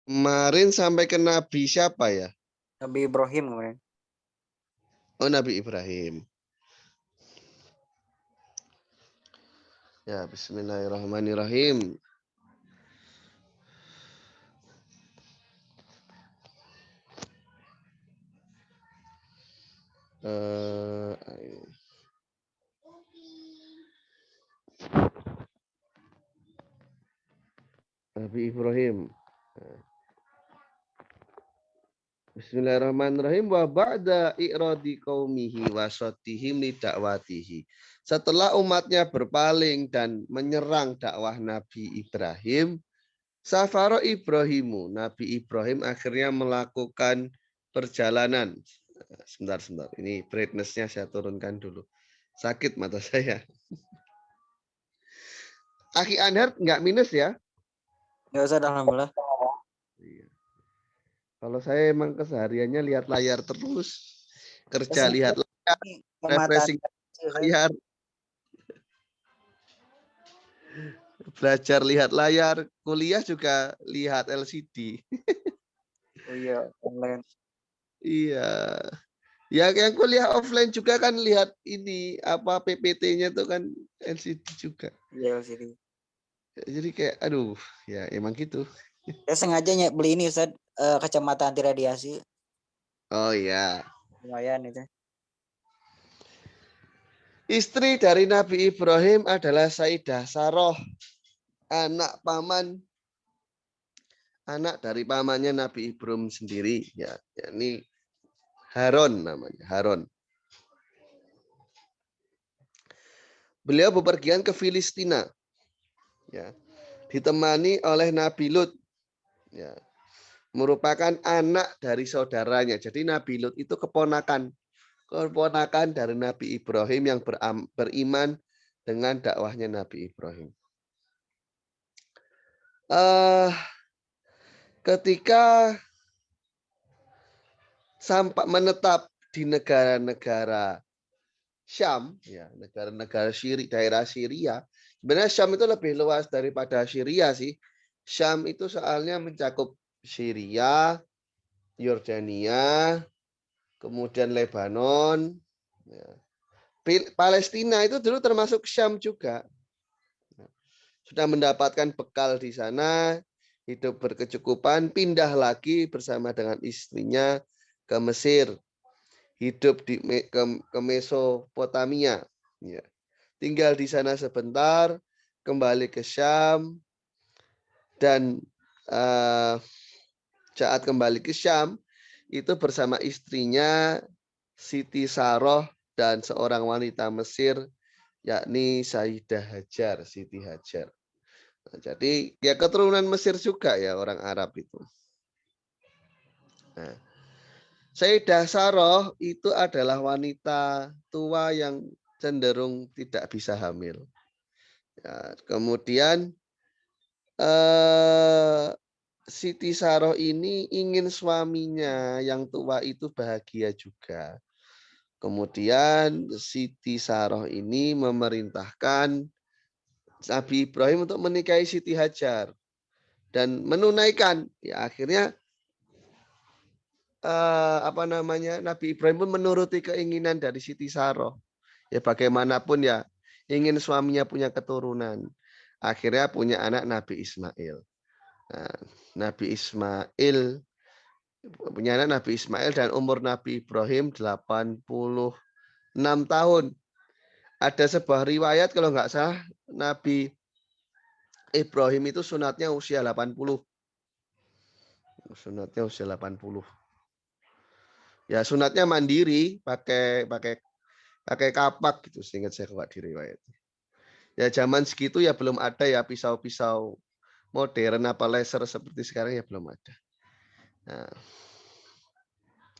Kemarin sampai ke Nabi siapa ya? Nabi Ibrahim kemarin. Oh, Nabi Ibrahim. Ya, bismillahirrahmanirrahim. Eh, Nabi Ibrahim. Bismillahirrahmanirrahim. Wa ba'da i'radi qaumihi wa sattihim li dakwatihi. Setelah umatnya berpaling dan menyerang dakwah Nabi Ibrahim, Safaro Ibrahimu, Nabi Ibrahim akhirnya melakukan perjalanan. Sebentar. Ini brightness-nya saya turunkan dulu. Sakit mata saya. Aki Anhar nggak minus ya? Nggak usah, alhamdulillah. Iya. Kalau saya emang kesehariannya lihat layar terus. Kerja lihat layar, Pematahari, refreshing layar, belajar lihat layar, kuliah juga lihat LCD. Oh iya, online. Iya. Ya yang kuliah offline juga kan lihat ini apa PPT-nya tuh kan LCD juga. Iya, sini. Jadi kayak aduh, ya emang gitu. Saya sengaja beli ini Ustaz, kacamata anti radiasi. Oh iya. Lumayan itu. Istri dari Nabi Ibrahim adalah Sayyidah Saroh, anak dari pamannya Nabi Ibrahim sendiri, ya, yakni Haron namanya, Haron. Beliau bepergian ke Filistina, ya, ditemani oleh Nabi Lut, ya, merupakan anak dari saudaranya. Jadi Nabi Lut itu keponakan dari Nabi Ibrahim yang beriman dengan dakwahnya Nabi Ibrahim. Ketika sampai menetap di negara-negara Syam, ya, negara-negara daerah Syria. Sebenarnya Syam itu lebih luas daripada Syria sih. Syam itu soalnya mencakup Syria, Yordania, kemudian Lebanon, ya. Palestina itu dulu termasuk Syam juga. Sudah mendapatkan bekal di sana, hidup berkecukupan, pindah lagi bersama dengan istrinya ke Mesir, hidup ke Mesopotamia. Ya. Tinggal di sana sebentar, kembali ke Syam, dan saat kembali ke Syam, itu bersama istrinya Siti Saroh dan seorang wanita Mesir, yakni Sayyidah Hajar, Siti Hajar. Nah, jadi ya keturunan Mesir juga ya orang Arab itu. Nah, Sayyidah Saroh itu adalah wanita tua yang cenderung tidak bisa hamil. Ya, kemudian Siti Saroh ini ingin suaminya yang tua itu bahagia juga. Kemudian Siti Saroh ini memerintahkan Nabi Ibrahim untuk menikahi Siti Hajar dan menunaikan. Ya akhirnya Nabi Ibrahim pun menuruti keinginan dari Siti Saroh. Ya bagaimanapun ya ingin suaminya punya keturunan. Akhirnya punya anak Nabi Ismail. Nah, Nabi Ismail punya anak Nabi Ismail dan umur Nabi Ibrahim 86 tahun. Ada sebuah riwayat kalau nggak salah Nabi Ibrahim itu sunatnya usia 80. Sunatnya usia 80. Ya sunatnya mandiri pakai kapak gitu seingat saya kalau di riwayat. Ya zaman segitu ya belum ada ya pisau-pisau modern apa laser seperti sekarang ya belum ada. Nah,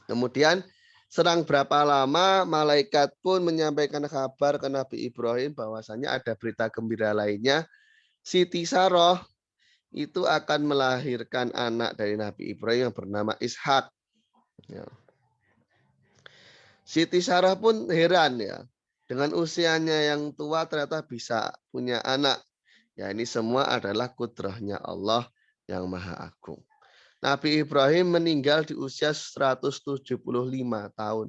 kemudian serang berapa lama malaikat pun menyampaikan kabar ke Nabi Ibrahim bahwasanya ada berita gembira lainnya. Siti Saroh itu akan melahirkan anak dari Nabi Ibrahim yang bernama Ishak. Ya. Siti Saroh pun heran ya. Dengan usianya yang tua ternyata bisa punya anak. Ya ini semua adalah kudrahnya Allah yang Maha Agung. Nabi Ibrahim meninggal di usia 175 tahun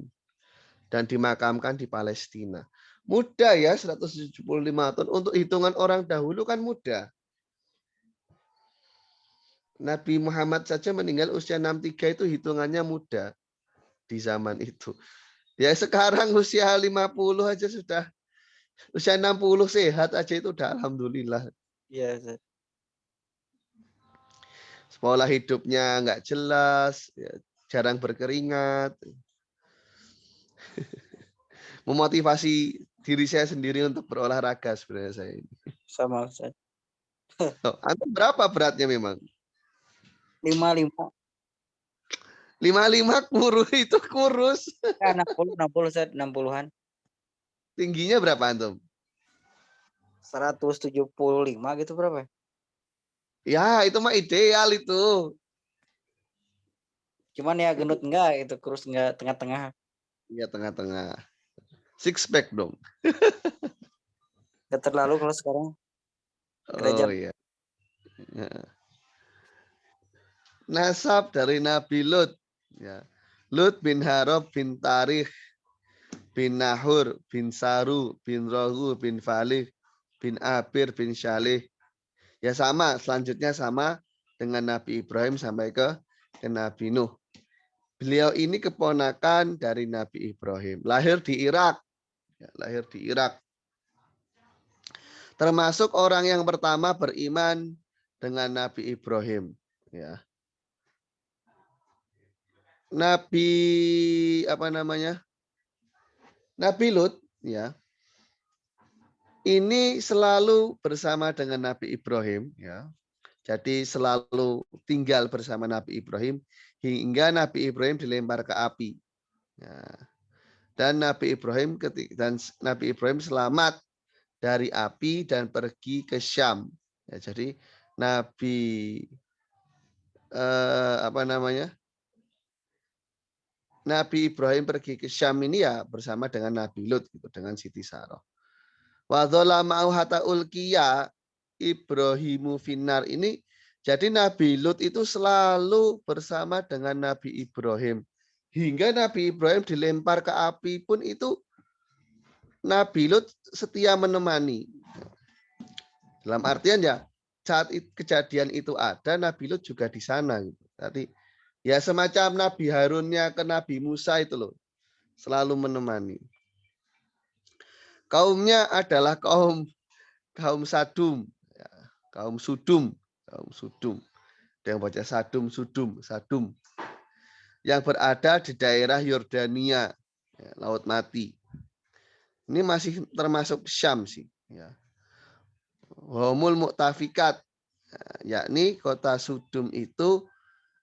dan dimakamkan di Palestina. Muda ya 175 tahun, untuk hitungan orang dahulu kan muda. Nabi Muhammad saja meninggal usia 63 itu hitungannya muda di zaman itu. Ya sekarang usia 50 aja sudah, usia 60 sehat aja itu udah alhamdulillah. Iya, Ustaz. Pola hidupnya nggak jelas, ya, jarang berkeringat. Memotivasi diri saya sendiri untuk berolahraga sebenarnya saya ini. Sama, Ustaz. Oh, antum berapa beratnya memang? 55. 55 kurus itu kurus. Ya, 60 Ustaz, 60-an. Tingginya berapa antum? 175 gitu berapa? Ya, itu mah ideal itu. Cuman ya gendut enggak, itu kurus enggak tengah-tengah. Ya tengah-tengah. Six pack dong. Enggak terlalu kalau sekarang. Oh iya. Nasab dari Nabi Lut. Ya. Lut bin Harab bin Tarikh bin Nahur bin Saru bin Rohu bin Falih bin Abir bin Syalih. Ya sama, selanjutnya sama dengan Nabi Ibrahim sampai ke Nabi Nuh. Beliau ini keponakan dari Nabi Ibrahim. Lahir di Irak. Ya, lahir di Irak. Termasuk orang yang pertama beriman dengan Nabi Ibrahim. Ya. Nabi apa namanya? Nabi Lut, ya. Ini selalu bersama dengan Nabi Ibrahim, ya. Jadi selalu tinggal bersama Nabi Ibrahim hingga Nabi Ibrahim dilempar ke api. Ya. Dan Nabi Ibrahim selamat dari api dan pergi ke Syam. Ya, jadi Nabi apa namanya? Nabi Ibrahim pergi ke Syam ini ya bersama dengan Nabi Lut gitu, dengan Siti Sarah. Wa dzalama'u hatta ulqiya Ibrahimu finnar ini, jadi Nabi Lut itu selalu bersama dengan Nabi Ibrahim. Hingga Nabi Ibrahim dilempar ke api pun itu Nabi Lut setia menemani. Dalam artian ya saat kejadian itu ada, Nabi Lut juga di sana. Tadi ya semacam Nabi Harunnya ke Nabi Musa itu loh, selalu menemani. Kaumnya adalah kaum Sadum, ya, kaum Sudum. Ada yang baca Sadum, yang berada di daerah Yordania, ya, Laut Mati. Ini masih termasuk Syam sih. Ya. Homul Mu'tafikat, yakni kota Sudum itu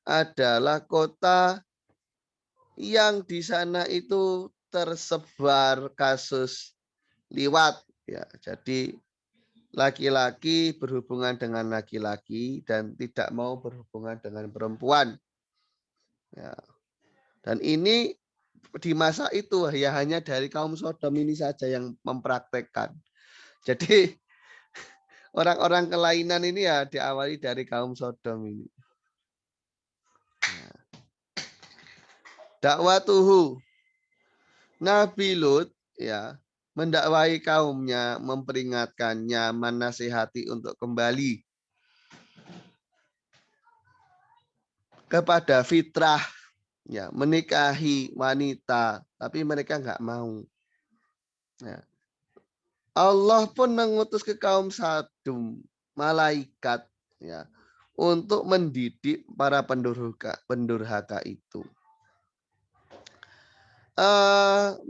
adalah kota yang di sana itu tersebar kasus liwat. Ya, jadi laki-laki berhubungan dengan laki-laki dan tidak mau berhubungan dengan perempuan. Ya. Dan ini di masa itu ya hanya dari kaum Sodom ini saja yang mempraktekkan. Jadi orang-orang kelainan ini ya diawali dari kaum Sodom ini. Dakwatuhu, Nabi Lut ya mendakwahi kaumnya, memperingatkannya, menasihati untuk kembali kepada fitrah, ya menikahi wanita, tapi mereka nggak mau. Ya. Allah pun mengutus ke kaum Sadum malaikat, ya, untuk mendidik para pendurhaka itu.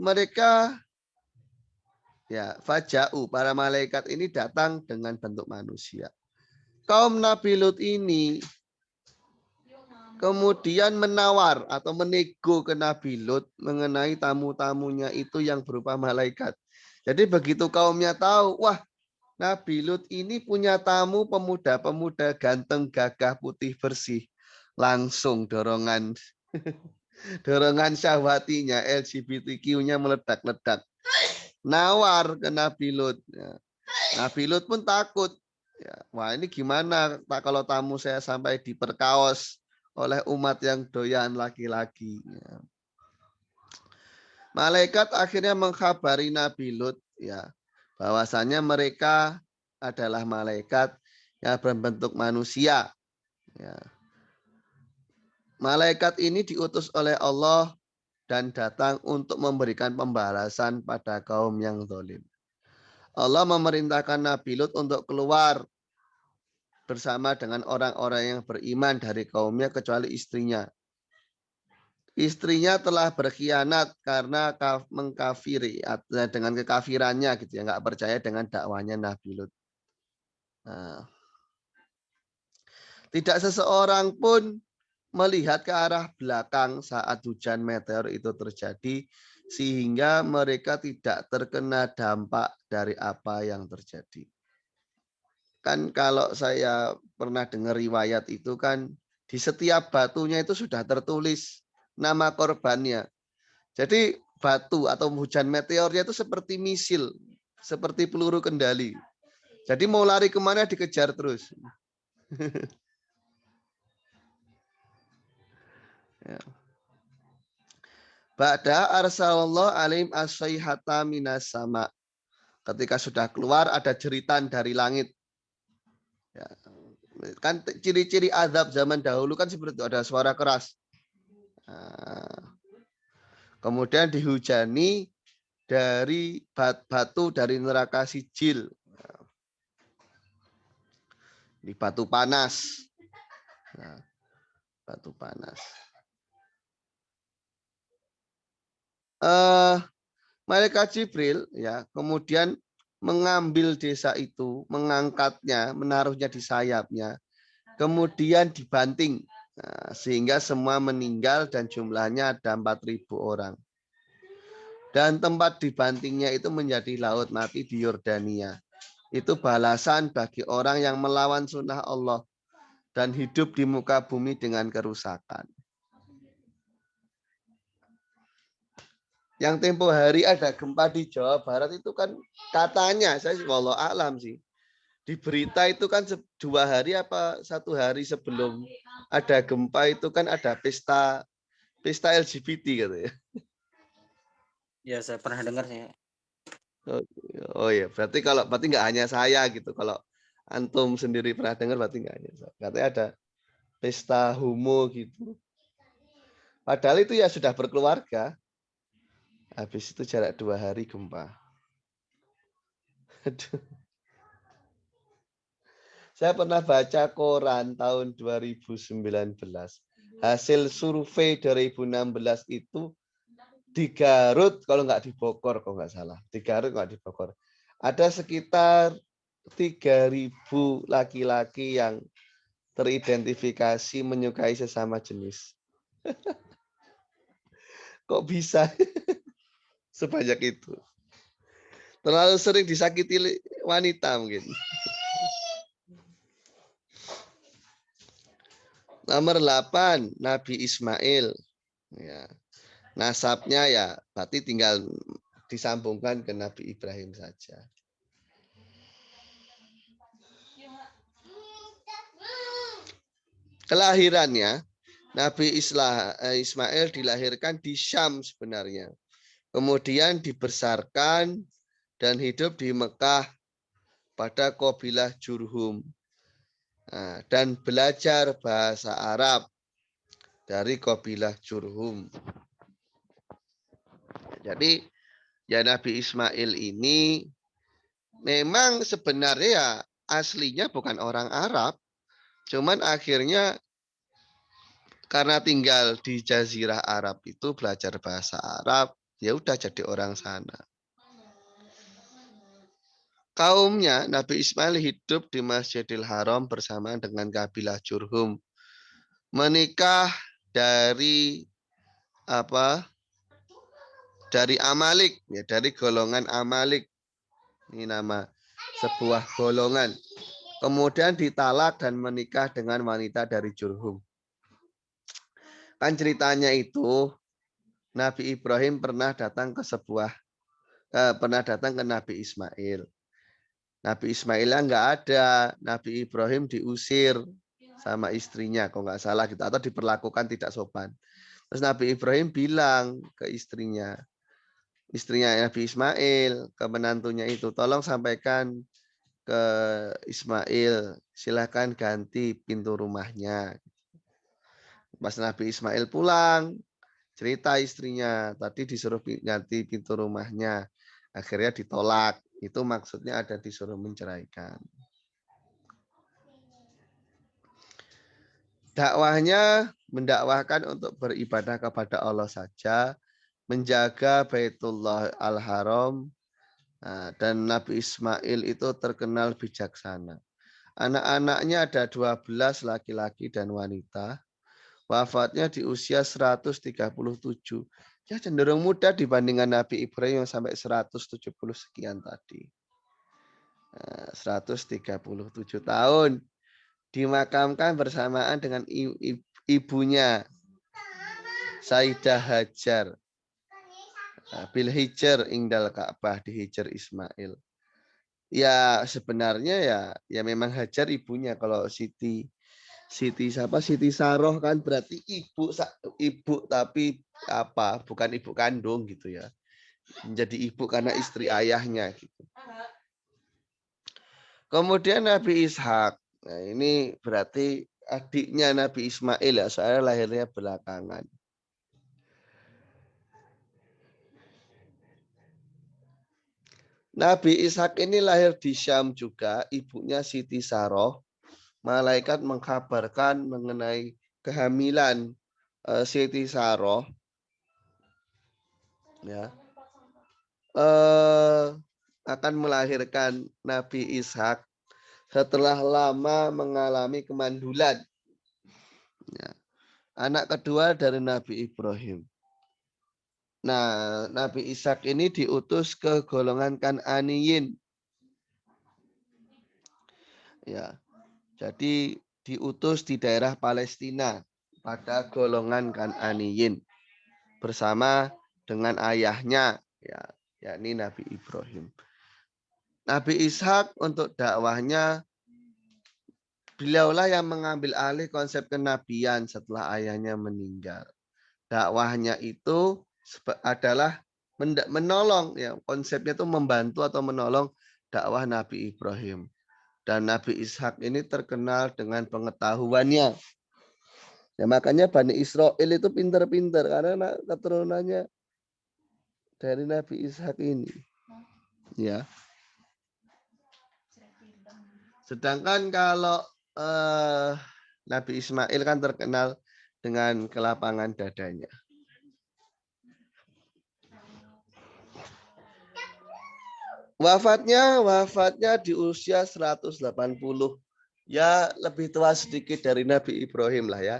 Mereka ya faja'u, para malaikat ini datang dengan bentuk manusia. Kaum Nabi Lut ini kemudian menawar atau menego ke Nabi Lut mengenai tamu-tamunya itu yang berupa malaikat. Jadi begitu kaumnya tahu, wah Nabi Lut ini punya tamu pemuda-pemuda ganteng, gagah, putih, bersih. Langsung dorongan syahwatinya, LGBTQ-nya meledak-ledak. Nawar ke Nabi Lut. Ya. Nabi Lut pun takut. Ya, wah ini gimana kalau tamu saya sampai diperkaos oleh umat yang doyan laki-laki. Ya. Malaikat akhirnya mengkhabari Nabi Lut ya bahwasanya mereka adalah malaikat yang berbentuk manusia. Ya. Malaikat ini diutus oleh Allah dan datang untuk memberikan pembalasan pada kaum yang zalim. Allah memerintahkan Nabi Lut untuk keluar bersama dengan orang-orang yang beriman dari kaumnya kecuali istrinya. Istrinya telah berkhianat karena mengkafiri dengan kekafirannya gitu ya, nggak percaya dengan dakwanya Nabi Lut. Nah, tidak seseorang pun melihat ke arah belakang saat hujan meteor itu terjadi sehingga mereka tidak terkena dampak dari apa yang terjadi. Kan kalau saya pernah dengar riwayat itu kan di setiap batunya itu sudah tertulis nama korbannya. Jadi batu atau hujan meteornya itu seperti misil, seperti peluru kendali. Jadi mau lari kemana dikejar terus. Ya. Ba'da arsalallah alaihim as-sayhata minas sama. Ketika sudah keluar ada jeritan dari langit. Ya. Kan ciri-ciri azab zaman dahulu kan seperti itu, ada suara keras. Nah, kemudian dihujani dari batu dari neraka sijil. Di batu panas. Nah, batu panas. Malaikat Jibril ya kemudian mengambil desa itu, mengangkatnya, menaruhnya di sayapnya, kemudian dibanting sehingga semua meninggal dan jumlahnya ada 4.000 orang. Dan tempat dibantingnya itu menjadi laut mati di Yordania. Itu balasan bagi orang yang melawan sunnah Allah dan hidup di muka bumi dengan kerusakan. Yang tempo hari ada gempa di Jawa Barat itu kan katanya, saya wallahu alam sih. Di berita itu kan 2 hari apa 1 hari sebelum ada gempa itu kan ada pesta LGBT gitu ya. Ya, saya pernah dengar sih. Oh ya, berarti nggak hanya saya gitu. Kalau antum sendiri pernah dengar berarti nggak hanya saya. Katanya ada pesta homo gitu. Padahal itu ya sudah berkeluarga. Habis itu jarak 2 hari gempa. Aduh. Saya pernah baca koran tahun 2019. Hasil survei 2016 itu di Garut, kalau nggak di Bogor, kalau nggak salah. Di Garut nggak di Bogor. Ada sekitar 3.000 laki-laki yang teridentifikasi menyukai sesama jenis. Kok bisa sebanyak itu? Terlalu sering disakiti wanita mungkin. Nomor 8, Nabi Ismail. Ya. Nasabnya ya berarti tinggal disambungkan ke Nabi Ibrahim saja. Kelahirannya, Nabi Ismail dilahirkan di Syam sebenarnya. Kemudian dibesarkan dan hidup di Mekah pada kabilah Jurhum. Dan belajar bahasa Arab dari kabilah Jurhum. Jadi ya Nabi Ismail ini memang sebenarnya ya aslinya bukan orang Arab. Cuman akhirnya karena tinggal di Jazirah Arab itu belajar bahasa Arab, ya udah jadi orang sana. Kaumnya Nabi Ismail hidup di Masjidil Haram bersama dengan kabilah Jurhum. Menikah dari dari Amalik, ya dari golongan Amalik. Ini nama sebuah golongan. Kemudian ditalak dan menikah dengan wanita dari Jurhum. Kan ceritanya itu Nabi Ibrahim pernah datang ke Nabi Ismail. Nabi Ismailnya nggak ada, Nabi Ibrahim diusir sama istrinya, kalau nggak salah gitu, atau diperlakukan tidak sopan. Terus Nabi Ibrahim bilang ke istrinya Nabi Ismail, ke menantunya itu, tolong sampaikan ke Ismail, silakan ganti pintu rumahnya. Pas Nabi Ismail pulang, cerita istrinya, tadi disuruh ganti pintu rumahnya, akhirnya ditolak. Itu maksudnya ada disuruh menceraikan. Dakwahnya mendakwahkan untuk beribadah kepada Allah saja, menjaga Baitullah Al-Haram, dan Nabi Ismail itu terkenal bijaksana. Anak-anaknya ada 12 laki-laki dan wanita. Wafatnya di usia 137. Ya cenderung muda dibandingkan Nabi Ibrahim yang sampai 170 sekian tadi. 137 tahun. Dimakamkan bersamaan dengan ibunya Sayyidah Hajar. Bil Hijr ingdal Ka'bah, di Hijr Ismail. Ya sebenarnya ya memang Hajar ibunya. Kalau Siti Saroh kan berarti ibu tapi apa? Bukan ibu kandung gitu ya. Menjadi ibu karena istri ayahnya gitu. Kemudian Nabi Ishak. Nah, ini berarti adiknya Nabi Ismail ya, soalnya lahirnya belakangan. Nabi Ishak ini lahir di Syam juga, ibunya Siti Saroh. Malaikat mengkabarkan mengenai kehamilan Siti Saroh. Ya. Akan melahirkan Nabi Ishak setelah lama mengalami kemandulan. Ya. Anak kedua dari Nabi Ibrahim. Nah, Nabi Ishak ini diutus ke golongan Kan'aniyin. Ya. Jadi diutus di daerah Palestina pada golongan Kan'aniyin bersama dengan ayahnya, ya, yakni Nabi Ibrahim. Nabi Ishak untuk dakwahnya, beliaulah yang mengambil alih konsep kenabian setelah ayahnya meninggal. Dakwahnya itu adalah menolong, ya, konsepnya itu membantu atau menolong dakwah Nabi Ibrahim. Dan Nabi Ishak ini terkenal dengan pengetahuannya. Ya, makanya Bani Israel itu pintar-pintar karena keturunannya dari Nabi Ishak ini. Ya. Sedangkan kalau Nabi Ismail kan terkenal dengan kelapangan dadanya. Wafatnya di usia 180. Ya lebih tua sedikit dari Nabi Ibrahim lah ya.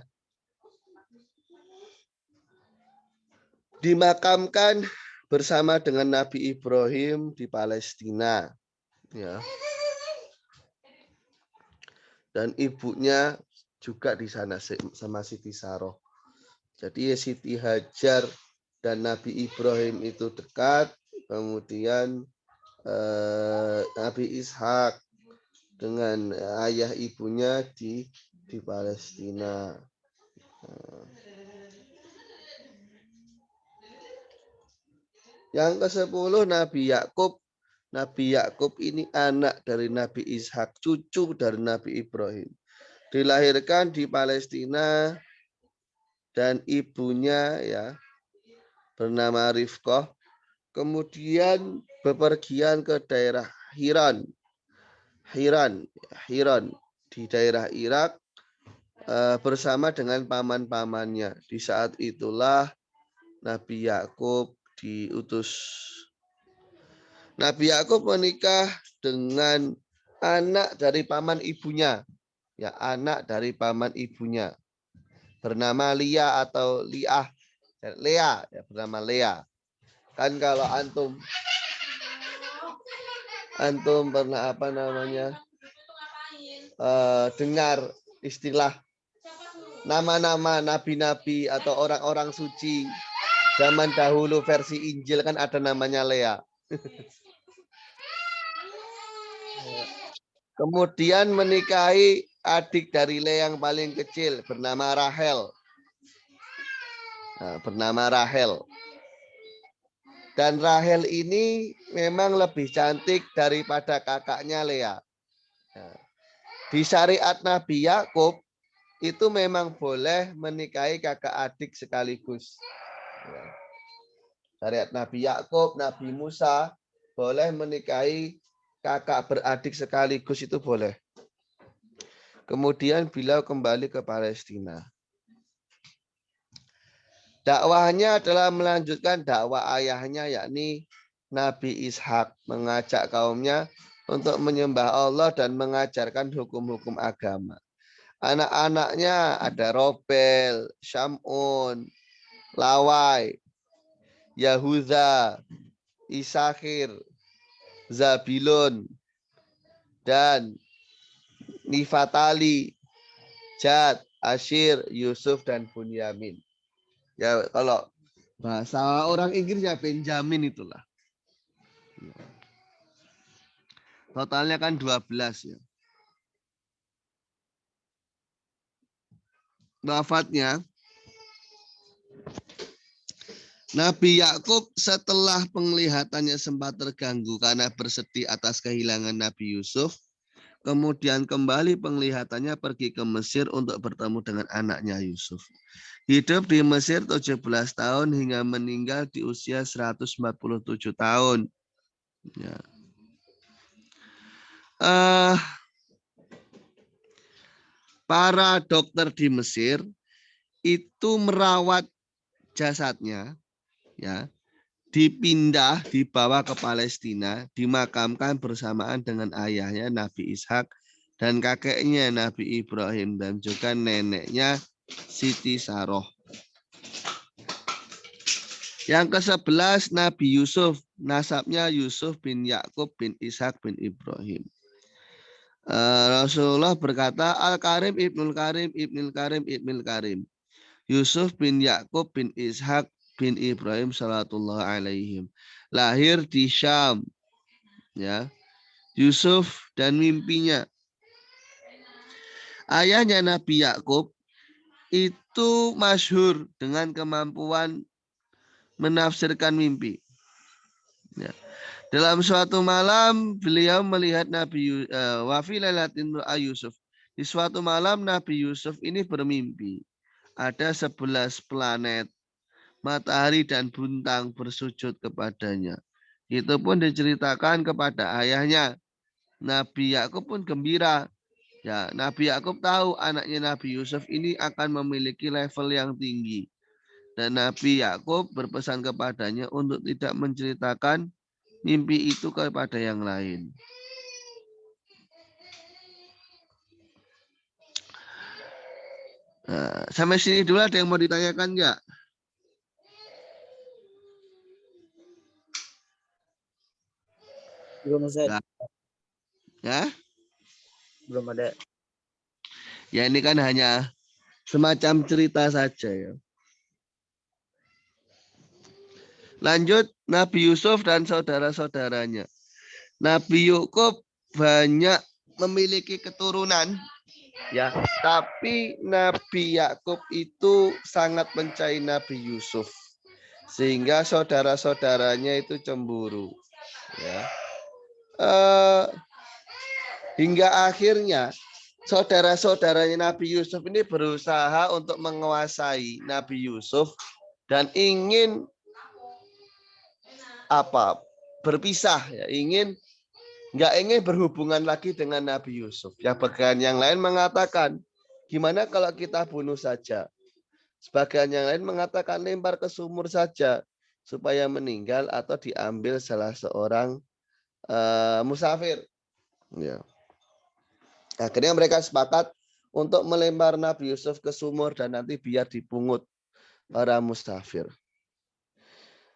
Dimakamkan bersama dengan Nabi Ibrahim di Palestina. Ya. Dan ibunya juga di sana sama Siti Saroh. Jadi Siti Hajar dan Nabi Ibrahim itu dekat. Kemudian Nabi Ishak dengan ayah ibunya di Palestina. Yang ke-10 Nabi Yakub. Nabi Yakub ini anak dari Nabi Ishak, cucu dari Nabi Ibrahim. Dilahirkan di Palestina dan ibunya ya bernama Rifqah. Kemudian bepergian ke daerah Hiran di daerah Irak bersama dengan paman-pamannya. Di saat itulah Nabi Yakub diutus. Nabi Yakub menikah dengan anak dari paman ibunya. Ya, anak dari paman ibunya. Bernama Lia atau Liah. Lea, ya, bernama Lea. Kan kalau antum pernah apa namanya? Dengar istilah nama-nama nabi-nabi atau orang-orang suci zaman dahulu versi Injil kan ada namanya Lea. Kemudian menikahi adik dari Lea yang paling kecil bernama Rahel. Nah, bernama Rahel. Dan Rahel ini memang lebih cantik daripada kakaknya Lea. Nah, di syariat Nabi Yakub itu memang boleh menikahi kakak adik sekaligus. Ya. Syariat Nabi Yakub, Nabi Musa boleh menikahi kakak beradik sekaligus, itu boleh. Kemudian beliau kembali ke Palestina. Dakwahnya adalah melanjutkan dakwah ayahnya, yakni Nabi Ishak, mengajak kaumnya untuk menyembah Allah dan mengajarkan hukum-hukum agama. Anak-anaknya ada Robel, Syamun, Lawai, Yahuda, Isakhir, Zabilun, dan Nifatali, Jad, Ashir, Yusuf, dan Bunyamin. Ya, kalau bahasa orang Inggris ya Benjamin itulah. Totalnya kan 12 ya. Wafatnya Nabi Yakub setelah penglihatannya sempat terganggu karena bersedih atas kehilangan Nabi Yusuf. Kemudian kembali penglihatannya pergi ke Mesir untuk bertemu dengan anaknya Yusuf. Hidup di Mesir 17 tahun hingga meninggal di usia 147 tahun. Ya. Para dokter di Mesir itu merawat jasadnya, ya, dipindah, dibawa ke Palestina, dimakamkan bersamaan dengan ayahnya Nabi Ishak dan kakeknya Nabi Ibrahim dan juga neneknya Siti Saroh. Yang ke-11 Nabi Yusuf, nasabnya Yusuf bin Yakub bin Ishak bin Ibrahim. Rasulullah berkata, Al-Karim Ibnul Karim Ibnul Karim Ibnul Karim. Yusuf bin Yakub bin Ishak bin Ibrahim sallallahu alaihim. Lahir di Syam. Ya. Yusuf dan mimpinya. Ayahnya Nabi Yakub itu masyhur dengan kemampuan menafsirkan mimpi. Ya. Dalam suatu malam beliau melihat Nabi Wafilalatin Yusuf. Di suatu malam Nabi Yusuf ini bermimpi. Ada 11 planet, matahari dan bintang bersujud kepadanya. Itu pun diceritakan kepada ayahnya. Nabi Yakub pun gembira. Ya, Nabi Yakub tahu anaknya Nabi Yusuf ini akan memiliki level yang tinggi. Dan Nabi Yakub berpesan kepadanya untuk tidak menceritakan mimpi itu kepada yang lain. Nah, sampai sini dulu ada yang mau ditanyakan enggak? Belum Ustaz. Ya? Belum ada. Ya ini kan hanya semacam cerita saja ya. Lanjut Nabi Yusuf dan saudara-saudaranya. Nabi Yakub banyak memiliki keturunan ya, tapi Nabi Yakub itu sangat mencintai Nabi Yusuf sehingga saudara-saudaranya itu cemburu ya. Hingga akhirnya saudara-saudaranya Nabi Yusuf ini berusaha untuk menguasai Nabi Yusuf dan ingin berpisah ya, nggak ingin berhubungan lagi dengan Nabi Yusuf. Ya, bagian yang lain mengatakan, gimana kalau kita bunuh saja? Sebagian yang lain mengatakan lempar ke sumur saja supaya meninggal atau diambil salah seorang musafir. Ya. Akhirnya mereka sepakat untuk melempar Nabi Yusuf ke sumur dan nanti biar dipungut para musafir.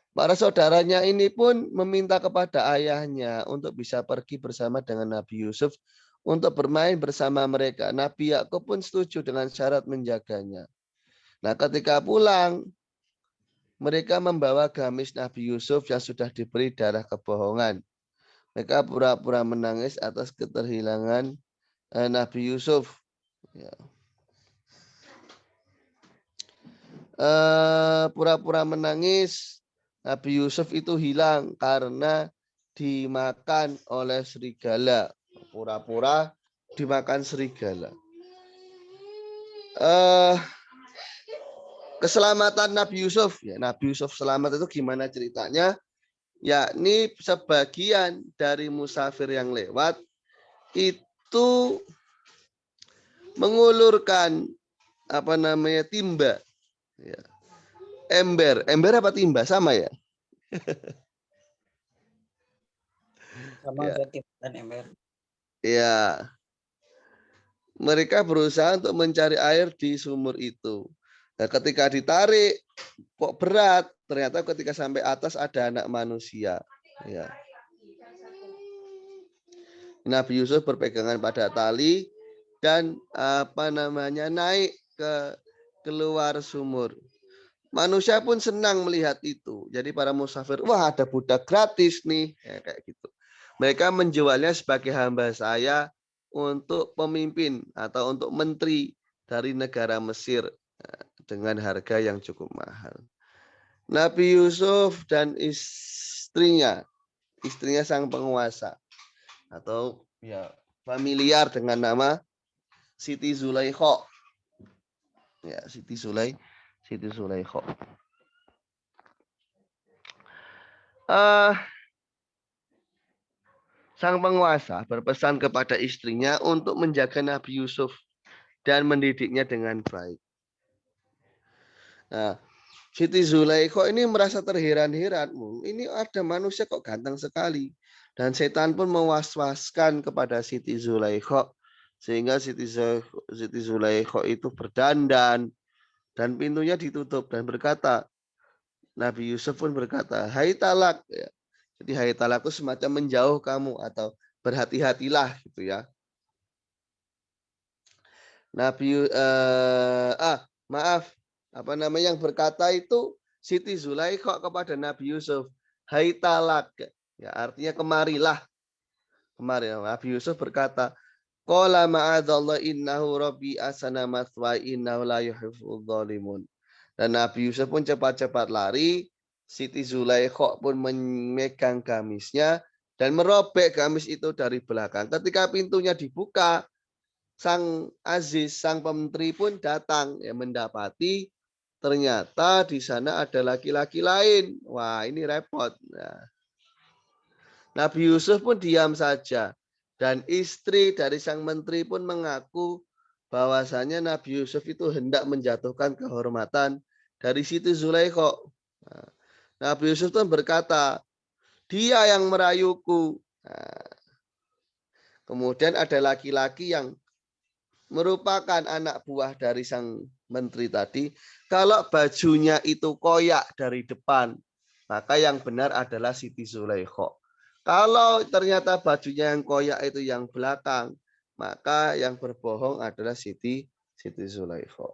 Para saudaranya ini pun meminta kepada ayahnya untuk bisa pergi bersama dengan Nabi Yusuf untuk bermain bersama mereka. Nabi Yakub pun setuju dengan syarat menjaganya. Nah, ketika pulang, mereka membawa gamis Nabi Yusuf yang sudah diberi darah kebohongan. Mereka pura-pura menangis atas keterhilangan Nabi Yusuf. Ya. Pura-pura menangis, Nabi Yusuf itu hilang karena dimakan oleh serigala. Pura-pura dimakan serigala. Keselamatan Nabi Yusuf, ya Nabi Yusuf selamat itu gimana ceritanya? Yakni sebagian dari musafir yang lewat itu mengulurkan timba, ya. Ember apa timba sama ya? Sama Ya, Ustaz, timba dan ember. ya. Mereka berusaha untuk mencari air di sumur itu. Nah, ketika ditarik, kok berat. Ternyata ketika sampai atas ada anak manusia. Ya. Nabi Yusuf berpegangan pada tali dan naik ke keluar sumur. Manusia pun senang melihat itu. Jadi para musafir, wah ada budak gratis nih, ya, kayak gitu. Mereka menjualnya sebagai hamba saya untuk pemimpin atau untuk menteri dari negara Mesir dengan harga yang cukup mahal. Nabi Yusuf dan istrinya sang penguasa atau ya familiar dengan nama Siti Zulaikha. Ya, Siti Zulaikha. Sang penguasa berpesan kepada istrinya untuk menjaga Nabi Yusuf dan mendidiknya dengan baik. Nah, Siti Zulaikha ini merasa terheran-heran. Ini ada manusia kok ganteng sekali. Dan setan pun mewas-waskan kepada Siti Zulaikha. Sehingga Siti Zulaikha itu berdandan. Dan pintunya ditutup dan berkata, Nabi Yusuf pun berkata, hai talak. Ya. Jadi hai talak itu semacam menjauh kamu atau berhati-hatilah gitu ya. Maaf, yang berkata itu Siti Zulaikha kepada Nabi Yusuf, hai talak. Ya, artinya kemarilah. Kemari. Nabi Yusuf berkata, qala ma'adzallah innahu rabbi asana mathwa innahu la yuhibbul zalimun. Dan Nabi Yusuf pun cepat-cepat lari. Siti Zulaikha pun memegang gamisnya dan merobek gamis itu dari belakang. Ketika pintunya dibuka, sang Aziz, sang pementeri pun datang ya mendapati ternyata di sana ada laki-laki lain. Wah, ini repot. Nah, Nabi Yusuf pun diam saja dan istri dari sang menteri pun mengaku bahwasanya Nabi Yusuf itu hendak menjatuhkan kehormatan dari Siti Zulaikha. Nah, Nabi Yusuf pun berkata, dia yang merayuku. Nah, kemudian ada laki-laki yang merupakan anak buah dari sang menteri tadi. Kalau bajunya itu koyak dari depan, maka yang benar adalah Siti Zulaikha. Kalau ternyata bajunya yang koyak itu yang belakang, maka yang berbohong adalah Siti Zulaikha.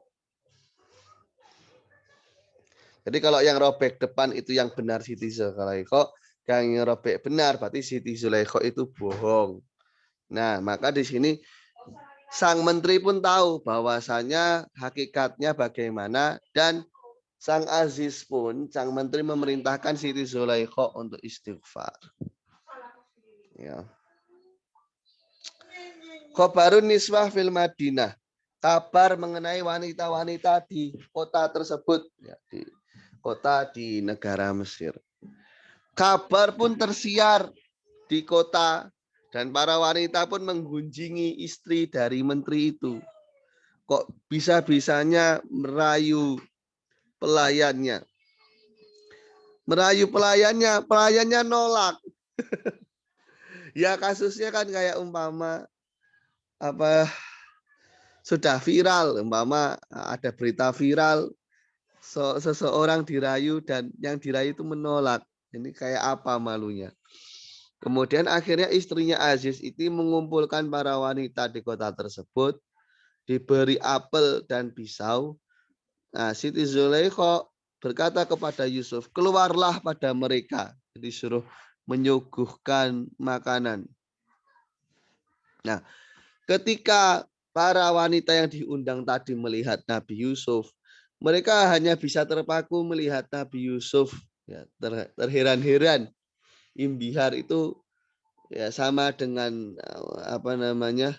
Jadi kalau yang robek depan itu yang benar Siti Zulaikha, yang robek benar berarti Siti Zulaikha itu bohong. Nah, maka di sini sang menteri pun tahu bahwasanya hakikatnya bagaimana dan sang Aziz pun, sang menteri memerintahkan Siti Zulaikha untuk istighfar. Ya. Khobarun niswah fil Madinah. Kabar mengenai wanita-wanita di kota tersebut, ya, di kota di negara Mesir. Kabar pun tersiar di kota dan para wanita pun menggunjingi istri dari menteri itu. Kok bisa-bisanya merayu pelayannya. Merayu pelayannya nolak. Ya kasusnya kan kayak umpama sudah viral, umpama ada berita viral seseorang dirayu dan yang dirayu itu menolak. Ini kayak apa malunya? Kemudian akhirnya istrinya Aziz itu mengumpulkan para wanita di kota tersebut, diberi apel dan pisau. Nah, Siti Zulaikha berkata kepada Yusuf, keluarlah pada mereka. Jadi suruh menyuguhkan makanan. Nah, ketika para wanita yang diundang tadi melihat Nabi Yusuf, mereka hanya bisa terpaku melihat Nabi Yusuf, ya, terheran-heran. Imbihar itu ya sama dengan apa namanya?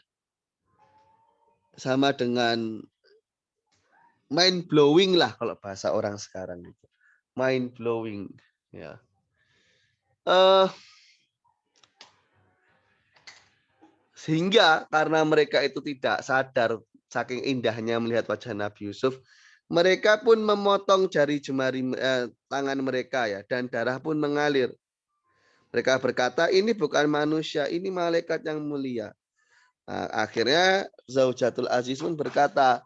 Sama dengan mind blowing lah kalau bahasa orang sekarang itu. Mind blowing, ya. Sehingga karena mereka itu tidak sadar saking indahnya melihat wajah Nabi Yusuf, mereka pun memotong jari jemari tangan mereka ya, dan darah pun mengalir. Mereka berkata, ini bukan manusia, ini malaikat yang mulia. Nah, akhirnya Zaujatul Aziz pun berkata,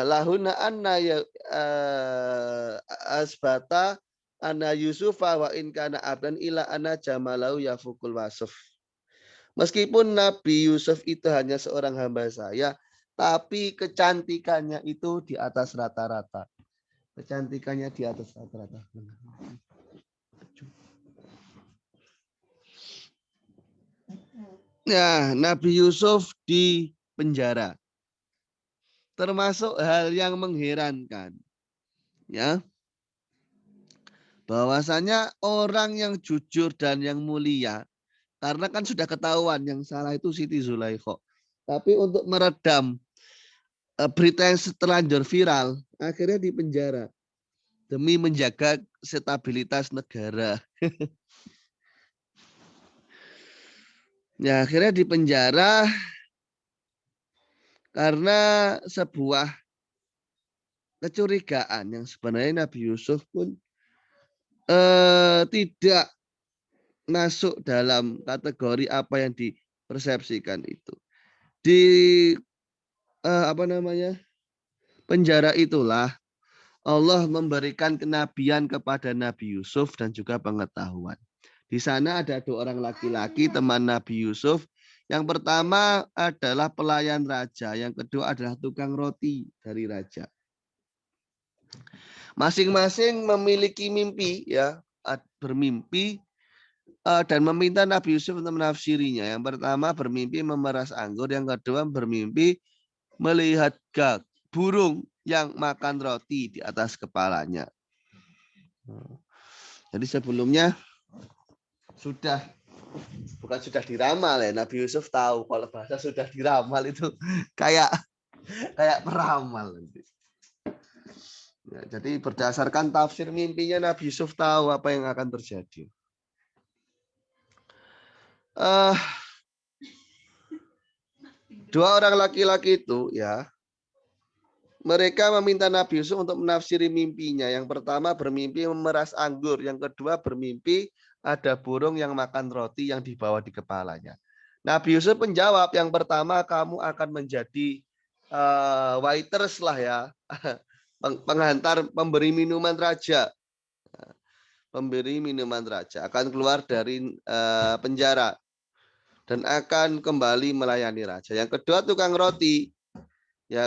lahuna anna ya asbata anna Yusufa wa in kana abdan ila anna jamalau yafukul wasuf. Meskipun Nabi Yusuf itu hanya seorang hamba saya, tapi kecantikannya itu di atas rata-rata. Kecantikannya di atas rata-rata. Nah, Nabi Yusuf di penjara. Termasuk hal yang mengherankan. Ya. Bahwasanya orang yang jujur dan yang mulia, karena kan sudah ketahuan yang salah itu Siti Zulaikha. Tapi untuk meredam berita yang terlanjur viral, akhirnya dipenjara demi menjaga stabilitas negara. Ya, akhirnya dipenjara karena sebuah kecurigaan yang sebenarnya Nabi Yusuf pun tidak masuk dalam kategori apa yang dipersepsikan itu. Di apa namanya? Penjara itulah Allah memberikan kenabian kepada Nabi Yusuf dan juga pengetahuan. Di sana ada 2 orang laki-laki teman Nabi Yusuf. Yang pertama adalah pelayan raja, yang kedua adalah tukang roti dari raja. Masing-masing memiliki mimpi ya, bermimpi dan meminta Nabi Yusuf untuk menafsirinya. Yang pertama bermimpi memeras anggur, yang kedua bermimpi melihat burung yang makan roti di atas kepalanya. Jadi sebelumnya bukan sudah diramal ya, Nabi Yusuf tahu kalau bahasa sudah diramal itu kayak peramal. Ya, jadi berdasarkan tafsir mimpinya Nabi Yusuf tahu apa yang akan terjadi. Dua orang laki-laki itu ya, mereka meminta Nabi Yusuf untuk menafsiri mimpinya. Yang pertama bermimpi memeras anggur, yang kedua bermimpi ada burung yang makan roti yang dibawa di kepalanya. Nabi Yusuf menjawab, yang pertama kamu akan menjadi waiters lah ya, penghantar pemberi minuman raja. Pemberi minuman raja akan keluar dari penjara dan akan kembali melayani raja. Yang kedua tukang roti. Ya,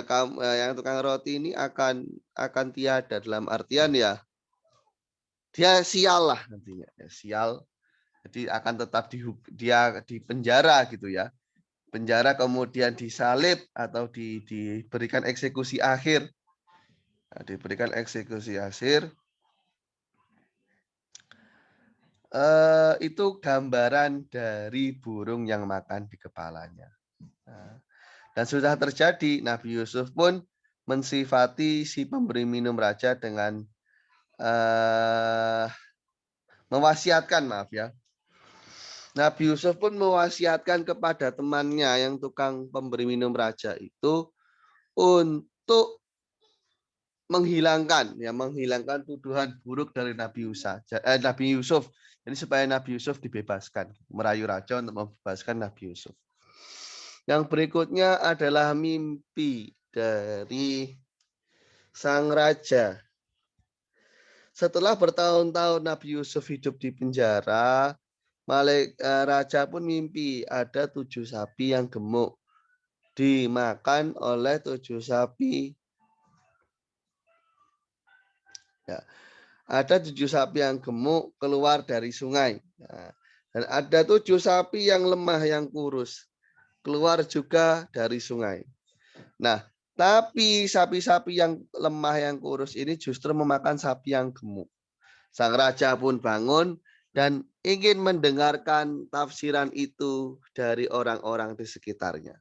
yang tukang roti ini akan tiada, dalam artian ya dia sial lah nantinya, ya, sial. Jadi akan tetap dia di penjara gitu ya. Penjara kemudian disalib atau diberikan eksekusi akhir. Nah, diberikan eksekusi akhir. Itu gambaran dari burung yang makan di kepalanya. Nah, dan sudah terjadi, Nabi Yusuf pun mensifati si pemberi minum raja dengan mewasiatkan, maaf ya. Nabi Yusuf pun mewasiatkan kepada temannya yang tukang pemberi minum raja itu untuk menghilangkan tuduhan buruk dari Nabi Yusuf. Jadi supaya Nabi Yusuf dibebaskan, merayu raja untuk membebaskan Nabi Yusuf. Yang berikutnya adalah mimpi dari sang raja. Setelah bertahun-tahun Nabi Yusuf hidup di penjara, raja pun mimpi ada 7 sapi yang gemuk dimakan oleh 7 sapi. Ya, ada 7 sapi yang gemuk keluar dari sungai. Nah, dan ada 7 sapi yang lemah yang kurus. keluar juga dari sungai. Nah, tapi sapi-sapi yang lemah yang kurus ini justru memakan sapi yang gemuk. Sang raja pun bangun dan ingin mendengarkan tafsiran itu dari orang-orang di sekitarnya.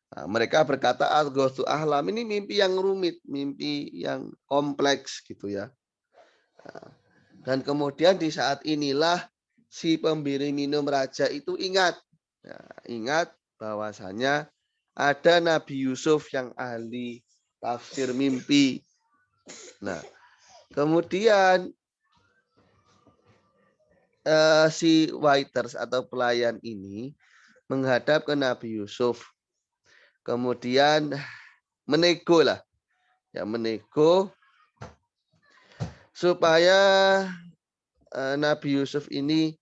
Nah, mereka berkata, "Al-Ghawthu ahlam," ini mimpi yang rumit, mimpi yang kompleks gitu ya. Nah, dan kemudian di saat inilah si pemberi minum raja itu ingat. Ya, ingat bahwasanya ada Nabi Yusuf yang ahli tafsir mimpi. Nah, kemudian si waiters atau pelayan ini menghadap ke Nabi Yusuf. Kemudian menego lah. Ya, menego supaya Nabi Yusuf ini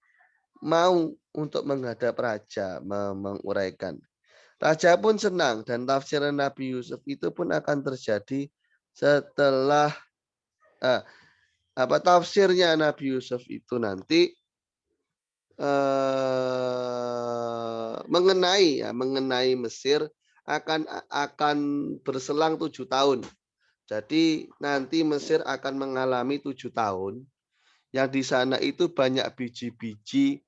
mau untuk menghadap raja, menguraikan. Raja pun senang dan tafsiran Nabi Yusuf itu pun akan terjadi setelah tafsirnya Nabi Yusuf itu nanti mengenai Mesir akan berselang 7 tahun. Jadi nanti Mesir akan mengalami 7 tahun yang di sana itu banyak biji-biji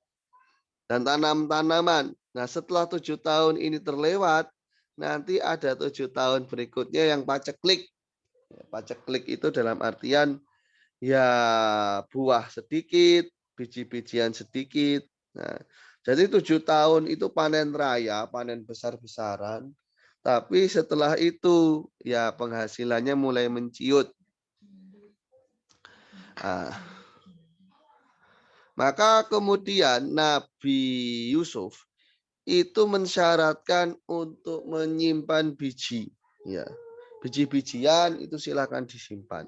dan tanam-tanaman. Nah, setelah 7 tahun ini terlewat, nanti ada 7 tahun berikutnya yang paceklik. Paceklik itu dalam artian ya buah sedikit, biji-bijian sedikit. Nah, jadi 7 tahun itu panen raya, panen besar-besaran. Tapi setelah itu ya penghasilannya mulai menciut. Nah, maka kemudian Nabi Yusuf itu mensyaratkan untuk menyimpan biji. Ya, biji-bijian itu silakan disimpan.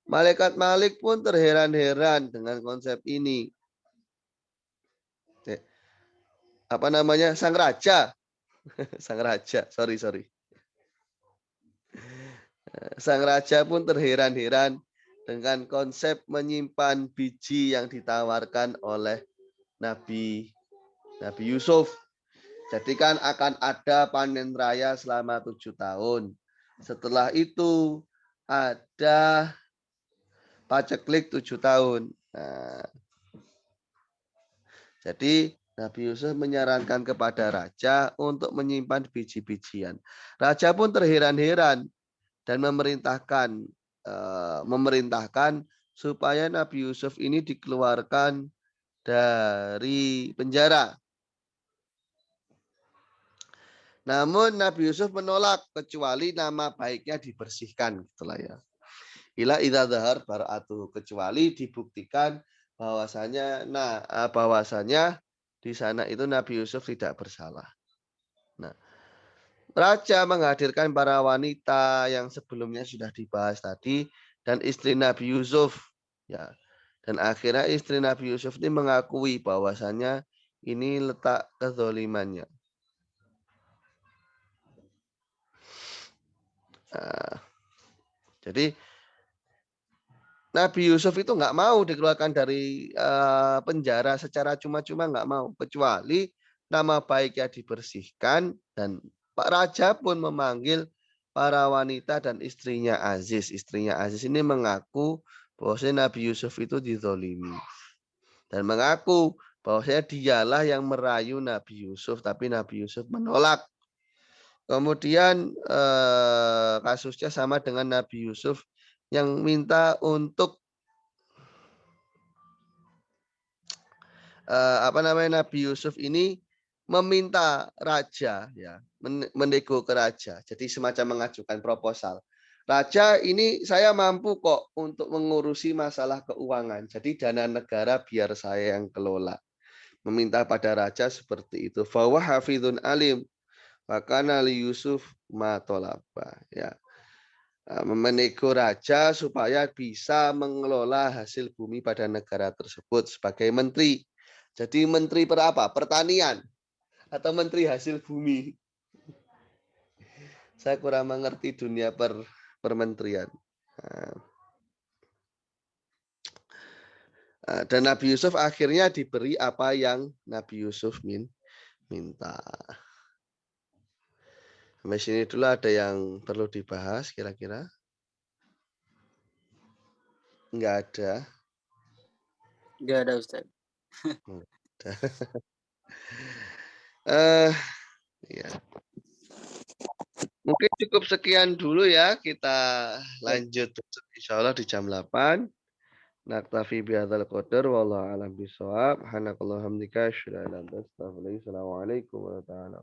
Malaikat Malik pun terheran-heran dengan konsep ini. Apa namanya? Sang raja. Sang raja, sorry. Sang raja pun terheran-heran dengan konsep menyimpan biji yang ditawarkan oleh Nabi Yusuf. Jadi kan akan ada panen raya selama 7 tahun. Setelah itu ada paceklik 7 tahun. Nah, jadi Nabi Yusuf menyarankan kepada raja untuk menyimpan biji-bijian. Raja pun terheran-heran dan memerintahkan supaya Nabi Yusuf ini dikeluarkan dari penjara. Namun Nabi Yusuf menolak kecuali nama baiknya dibersihkan, gitulah ya. Ila idza dzahar bara'atuhu, kecuali dibuktikan bahwasanya di sana itu Nabi Yusuf tidak bersalah. Nah, raja menghadirkan para wanita yang sebelumnya sudah dibahas tadi dan istri Nabi Yusuf, ya. Dan akhirnya istri Nabi Yusuf ini mengakui bahwasanya ini letak kezalimannya. Nah, jadi Nabi Yusuf itu nggak mau dikeluarkan dari penjara secara cuma-cuma, nggak mau, kecuali nama baiknya dibersihkan dan Pak Raja pun memanggil para wanita dan istrinya Aziz. Istrinya Aziz ini mengaku bahwa Nabi Yusuf itu dizolimi dan mengaku bahwa dialah yang merayu Nabi Yusuf, tapi Nabi Yusuf menolak. Kemudian kasusnya sama dengan Nabi Yusuf yang minta untuk Nabi Yusuf ini meminta raja ya menego ke raja. Jadi semacam mengajukan proposal. Raja, ini saya mampu kok untuk mengurusi masalah keuangan. Jadi dana negara biar saya yang kelola. Meminta pada raja seperti itu. Fawa hafidun alim. Makana li Yusuf matolaba. Ya. Menego raja supaya bisa mengelola hasil bumi pada negara tersebut sebagai menteri. Jadi menteri apa? Pertanian atau menteri hasil bumi. Saya kurang mengerti dunia permenterian. Dan Nabi Yusuf akhirnya diberi apa yang Nabi Yusuf minta. Sampai sini dulu ada yang perlu dibahas kira-kira? Enggak ada. Nggak ada Ustaz. Hmm, udah. Eh, ya. Mungkin cukup sekian dulu ya. Kita lanjut besok insya Allah di jam 8. Naktafi bihadzal qadar wallahu a'lam bishawab. Hanakallahu hamdika asyhadu an la ilaha illa anta astaghfiruka wa atubu ilaik. Assalamualaikum warahmatullahi wabarakatuh.